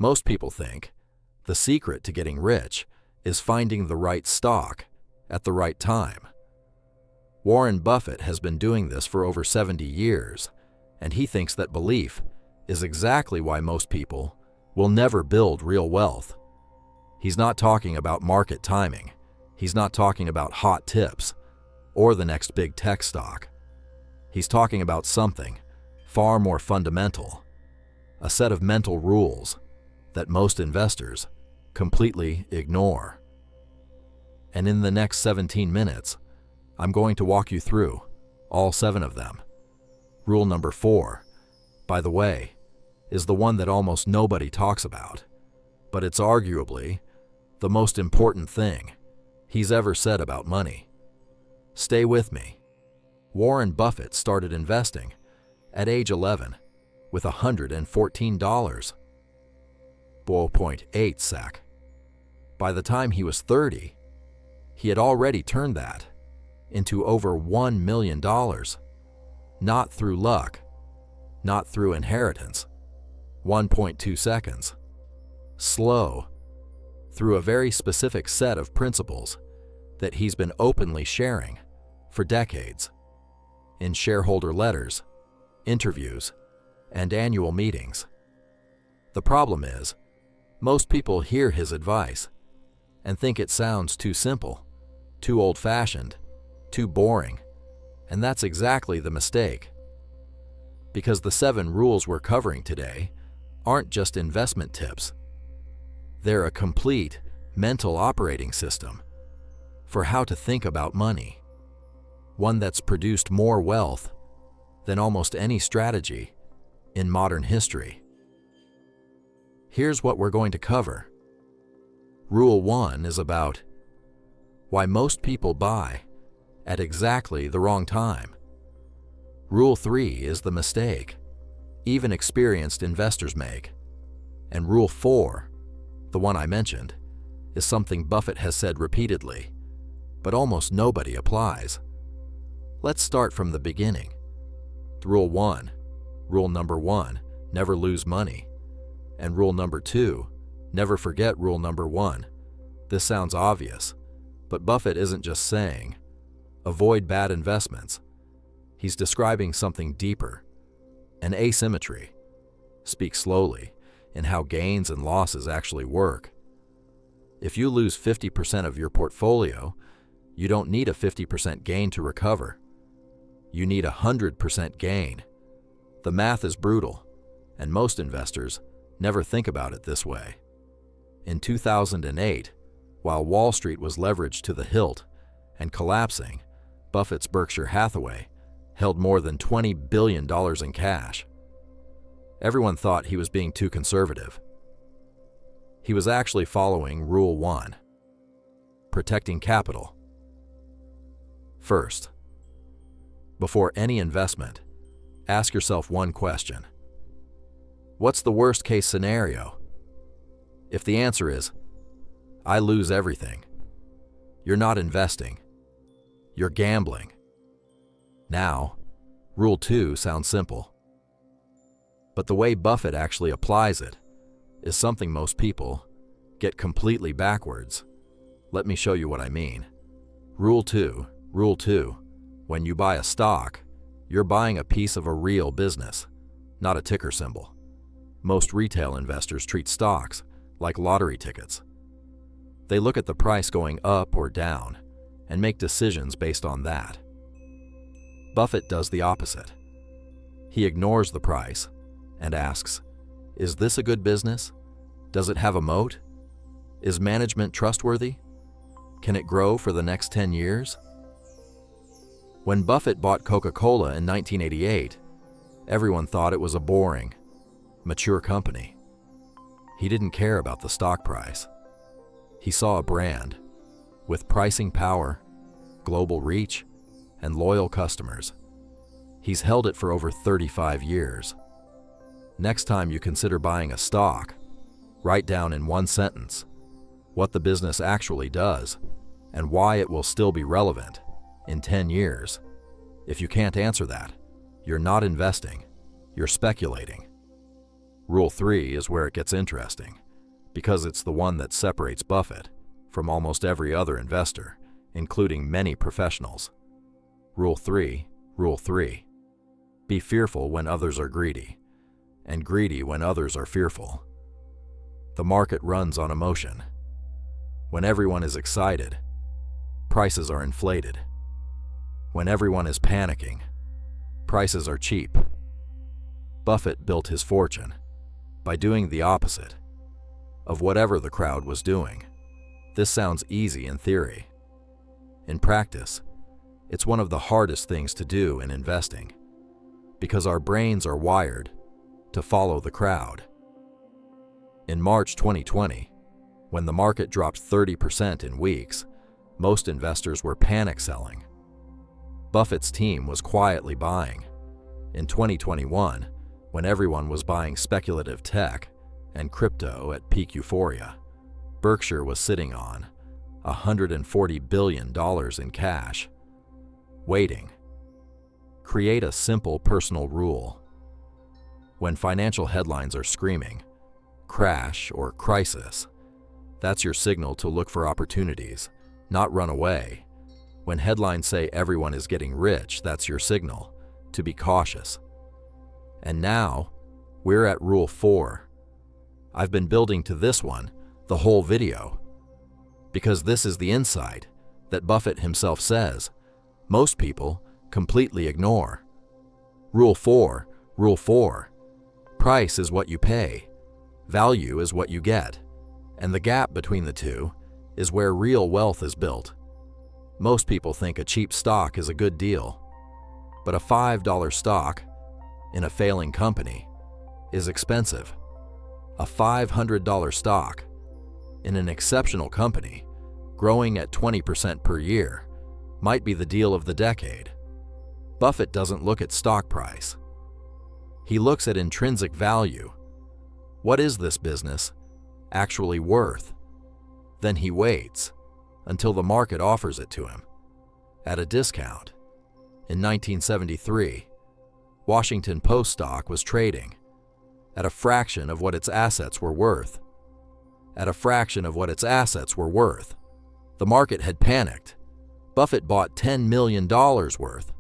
Most people think the secret to getting rich is finding the right stock at the right time. Warren Buffett has been doing this for over 70 years, and he thinks that belief is exactly why most people will never build real wealth. He's not talking about market timing. He's not talking about hot tips or the next big tech stock. He's talking about something far more fundamental, a set of mental rules that most investors completely ignore. And in the next 17 minutes, I'm going to walk you through all 7 of them. Rule number 4, by the way, is the one that almost nobody talks about, but it's arguably the most important thing he's ever said about money. Stay with me. Warren Buffett started investing at age 11 with $114. 0.8 sec. By the time he was 30, he had already turned that into over $1 million. Not through luck, not through inheritance. 1.2 seconds. Slow, through a very specific set of principles that he's been openly sharing for decades in shareholder letters, interviews, and annual meetings. The problem is, most people hear his advice and think it sounds too simple, too old-fashioned, too boring, and that's exactly the mistake. Because the 7 rules we're covering today aren't just investment tips. They're a complete mental operating system for how to think about money, one that's produced more wealth than almost any strategy in modern history. Here's what we're going to cover. Rule 1 is about why most people buy at exactly the wrong time. Rule 3 is the mistake even experienced investors make. And Rule 4, the one I mentioned, is something Buffett has said repeatedly, but almost nobody applies. Let's start from the beginning. Rule 1, rule number 1, never lose money. And rule number 2, never forget rule number 1. This sounds obvious, but Buffett isn't just saying, avoid bad investments. He's describing something deeper, an asymmetry. Speak slowly in how gains and losses actually work. If you lose 50% of your portfolio, you don't need a 50% gain to recover. You need 100% gain. The math is brutal, and most investors never think about it this way. In 2008, while Wall Street was leveraged to the hilt and collapsing, Buffett's Berkshire Hathaway held more than $20 billion in cash. Everyone thought he was being too conservative. He was actually following Rule 1, protecting capital. First, before any investment, ask yourself one question. What's the worst-case scenario? If the answer is, I lose everything, you're not investing. You're gambling. Now, Rule 2 sounds simple. But the way Buffett actually applies it is something most people get completely backwards. Let me show you what I mean. Rule 2, when you buy a stock, you're buying a piece of a real business, not a ticker symbol. Most retail investors treat stocks like lottery tickets. They look at the price going up or down and make decisions based on that. Buffett does the opposite. He ignores the price and asks, is this a good business? Does it have a moat? Is management trustworthy? Can it grow for the next 10 years? When Buffett bought Coca-Cola in 1988, everyone thought it was a boring, mature company. He didn't care about the stock price. He saw a brand with pricing power, global reach, and loyal customers. He's held it for over 35 years. Next time you consider buying a stock, write down in one sentence what the business actually does and why it will still be relevant in 10 years. If you can't answer that, you're not investing, you're speculating. Rule 3 is where it gets interesting, because it's the one that separates Buffett from almost every other investor, including many professionals. Rule 3. Be fearful when others are greedy, and greedy when others are fearful. The market runs on emotion. When everyone is excited, prices are inflated. When everyone is panicking, prices are cheap. Buffett built his fortune by doing the opposite of whatever the crowd was doing. This sounds easy in theory. In practice, it's one of the hardest things to do in investing, because our brains are wired to follow the crowd. In March 2020, when the market dropped 30% in weeks, most investors were panic selling. Buffett's team was quietly buying. In 2021, when everyone was buying speculative tech and crypto at peak euphoria, Berkshire was sitting on $140 billion in cash, waiting. Create a simple personal rule. When financial headlines are screaming, crash or crisis, that's your signal to look for opportunities, not run away. When headlines say everyone is getting rich, that's your signal to be cautious. And now, we're at Rule 4. I've been building to this one the whole video, because this is the insight that Buffett himself says most people completely ignore. Rule 4. Price is what you pay, value is what you get, and the gap between the two is where real wealth is built. Most people think a cheap stock is a good deal, but a $5 stock in a failing company is expensive. A $500 stock in an exceptional company growing at 20% per year might be the deal of the decade. Buffett doesn't look at stock price. He looks at intrinsic value. What is this business actually worth? Then he waits until the market offers it to him at a discount. In 1973, Washington Post stock was trading at a fraction of what its assets were worth. The market had panicked. Buffett bought $10 million worth.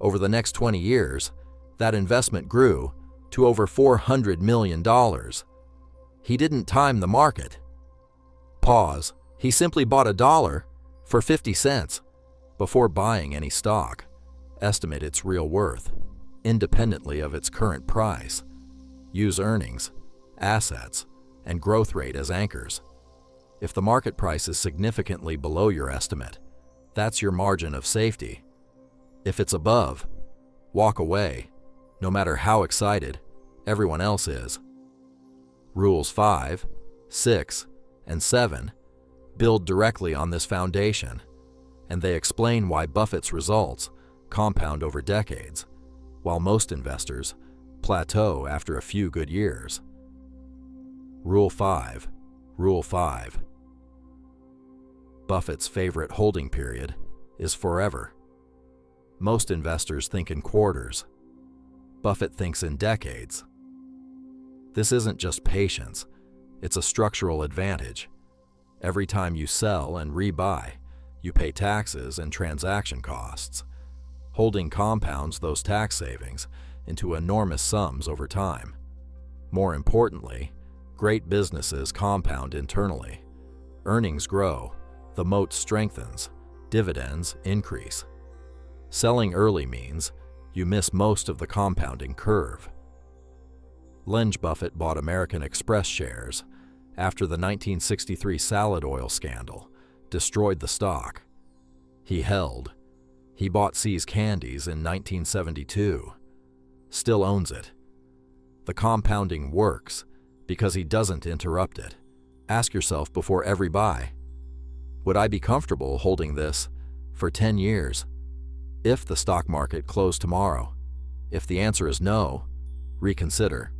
Over the next 20 years, that investment grew to over $400 million. He didn't time the market. Pause. He simply bought $1 for 50 cents before buying any stock. Estimate its real worth, independently of its current price. Use earnings, assets, and growth rate as anchors. If the market price is significantly below your estimate, that's your margin of safety. If it's above, walk away, no matter how excited everyone else is. Rules 5, 6, and 7 build directly on this foundation, and they explain why Buffett's results compound over decades, while most investors plateau after a few good years. Rule 5. Buffett's favorite holding period is forever. Most investors think in quarters. Buffett thinks in decades. This isn't just patience, it's a structural advantage. Every time you sell and rebuy, you pay taxes and transaction costs. Holding compounds those tax savings into enormous sums over time. More importantly, great businesses compound internally. Earnings grow, the moat strengthens, dividends increase. Selling early means you miss most of the compounding curve. Lynch Buffett bought American Express shares after the 1963 salad oil scandal destroyed the stock. He held. He bought See's Candies in 1972. Still owns it. The compounding works because he doesn't interrupt it. Ask yourself before every buy, would I be comfortable holding this for 10 years if the stock market closed tomorrow? If the answer is no, reconsider.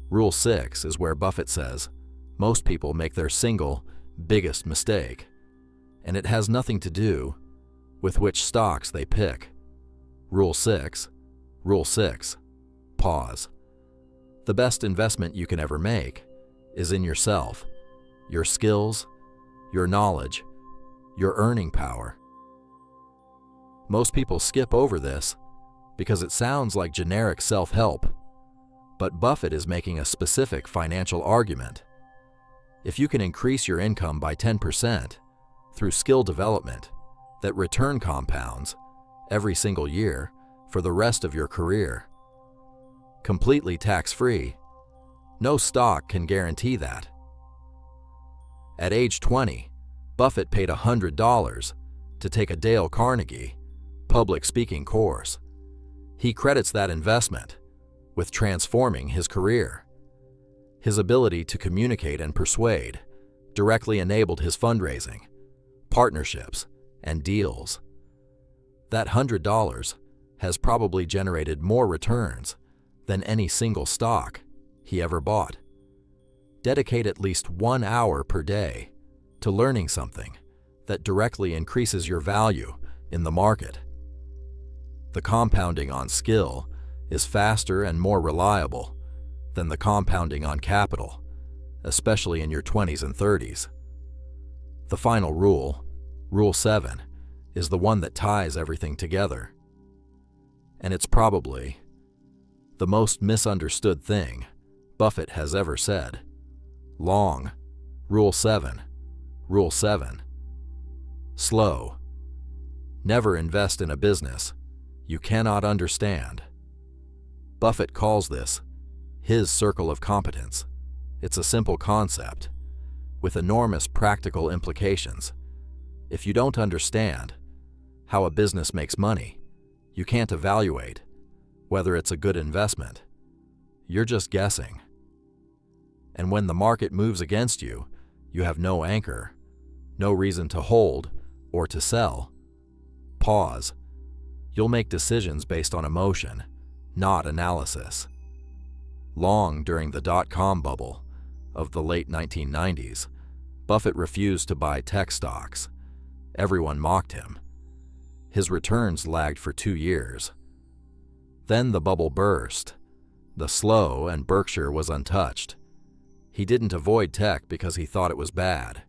Rule 6 is where Buffett says most people make their single biggest mistake, and it has nothing to do with which stocks they pick. Rule 6. Pause. The best investment you can ever make is in yourself, your skills, your knowledge, your earning power. Most people skip over this because it sounds like generic self-help, but Buffett is making a specific financial argument. If you can increase your income by 10% through skill development that return compounds every single year for the rest of your career, completely tax-free, no stock can guarantee that. At age 20, Buffett paid $100 to take a Dale Carnegie public speaking course. He credits that investment with transforming his career. His ability to communicate and persuade directly enabled his fundraising, partnerships, and deals. That $100 has probably generated more returns than any single stock he ever bought. Dedicate at least 1 hour per day to learning something that directly increases your value in the market. The compounding on skill is faster and more reliable than the compounding on capital, especially in your 20s and 30s. The final rule, Rule 7, is the one that ties everything together. And it's probably the most misunderstood thing Buffett has ever said. Long, Rule 7, Rule 7. Slow. Never invest in a business you cannot understand. Buffett calls this his circle of competence. It's a simple concept with enormous practical implications. If you don't understand how a business makes money, you can't evaluate whether it's a good investment. You're just guessing. And when the market moves against you, you have no anchor, no reason to hold or to sell. Pause. You'll make decisions based on emotion, not analysis. Long during the dot-com bubble of the late 1990s, Buffett refused to buy tech stocks. Everyone mocked him. His returns lagged for 2 years. Then the bubble burst. The slow and Berkshire was untouched. He didn't avoid tech because he thought it was bad.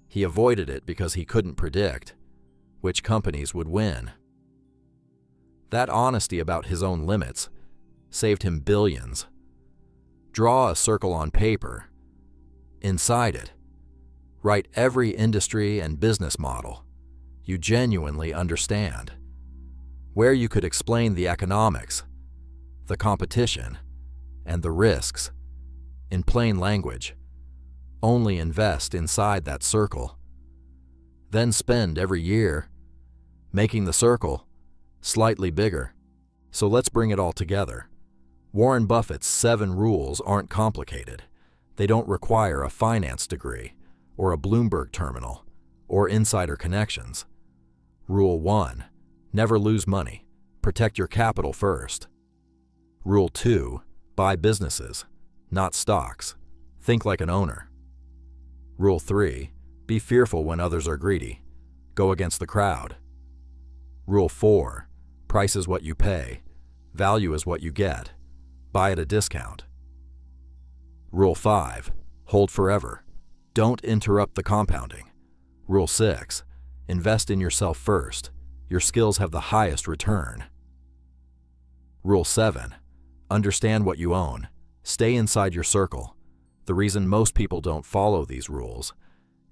He avoided it because he couldn't predict which companies would win. That honesty about his own limits saved him billions. Draw a circle on paper. Inside it, write every industry and business model you genuinely understand, where you could explain the economics, the competition, and the risks in plain language. Only invest inside that circle. Then spend every year making the circle slightly bigger. So let's bring it all together. Warren Buffett's 7 rules aren't complicated. They don't require a finance degree or a Bloomberg terminal or insider connections. Rule 1. Never lose money. Protect your capital first. Rule 2. Buy businesses, not stocks. Think like an owner. Rule 3. Be fearful when others are greedy. Go against the crowd. Rule 4. Price is what you pay. Value is what you get. Buy at a discount. Rule 5. Hold forever. Don't interrupt the compounding. Rule 6. Invest in yourself first. Your skills have the highest return. Rule 7. Understand what you own. Stay inside your circle. The reason most people don't follow these rules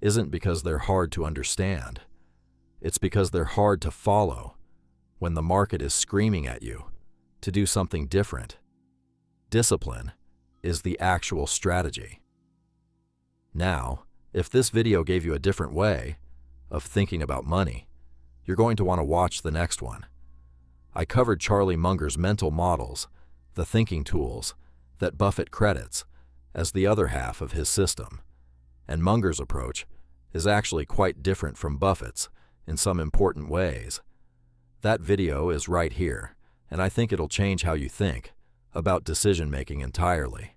isn't because they're hard to understand. It's because they're hard to follow when the market is screaming at you to do something different. Discipline is the actual strategy. Now, if this video gave you a different way of thinking about money, you're going to want to watch the next one. I covered Charlie Munger's mental models, the thinking tools that Buffett credits as the other half of his system. And Munger's approach is actually quite different from Buffett's in some important ways. That video is right here, and I think it'll change how you think about decision-making entirely.